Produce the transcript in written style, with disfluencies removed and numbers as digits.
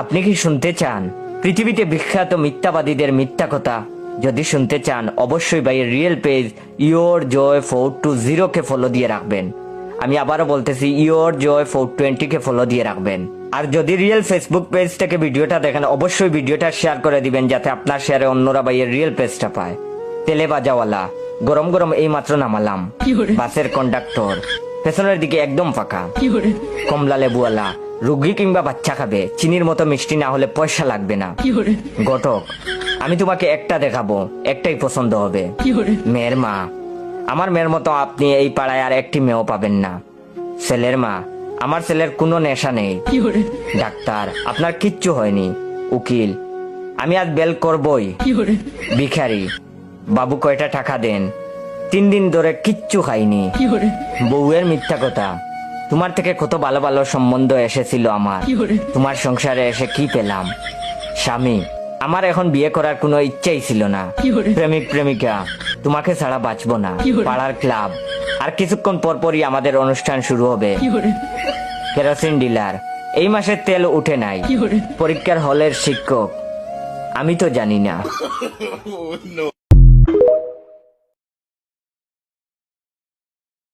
আপনি কি শুনতে চান পৃথিবীতে বিখ্যাত মিথ্যাবাদীদের মিথ্যা কথা? যদি শুনতে চান অবশ্যই ভাই রিয়েল পেজ ইয়োর জয় 420 কে ফলো দিয়ে রাখবেন। আমি আবারও বলতেছি ইয়োর জয় 420 কে ফলো দিয়ে রাখবেন। আর যদি রিয়েল ফেসবুক পেজ থেকে ভিডিওটা দেখেন অবশ্যই ভিডিওটা শেয়ার করে দিবেন যাতে আপনার শেয়ারে অন্যরা ভাইয়ের রিয়েল পেজটা পায়। তেলে বাজাওয়ালা গরম গরম এই মাত্র নামালাম, বাসের কন্ডাক্টর পেছনের দিকে একদম ফাঁকা, কমলা লেবুওয়ালা রুগী কিংবা বাচ্চা খাবে, চিনির মতো মিষ্টি না হলে পয়সা লাগবে না। ঘটক আমি তোমাকে একটা দেখাবো, একটাই পছন্দ হবে। মেয়ের মা আমার মেয়ের মতো আপনি এই পাড়ায় আর একটি মেয়েও পাবেন না। ছেলের মা আমার ছেলের কোনো নেশা নেই। ডাক্তার আপনার কিচ্ছু হয়নি। উকিল আমি আজ বেল করবই। ভিখারি বাবু কয়টা টাকা দেন, 3 দিন ধরে কিচ্ছু খাইনি। বউয়ের মিথ্যা কথা তোমার থেকে কত ভালো ভালো সম্বন্ধ এসেছিল আমার, তোমার সংসারে এসে কি পেলাম? স্বামী আমার এখন বিয়ে করার কোনো ইচ্ছাই ছিল না। প্রেমিক প্রেমিকা তোমাকে ছাড়া বাঁচবো না। পাড়ার ক্লাব আর কিছুক্ষণ পরপরই আমাদের অনুষ্ঠান শুরু হবে। কেরোসিন ডিলার এই মাসে তেল উঠে নাই। পরীক্ষার হলের শিক্ষক আমি তো জানি না।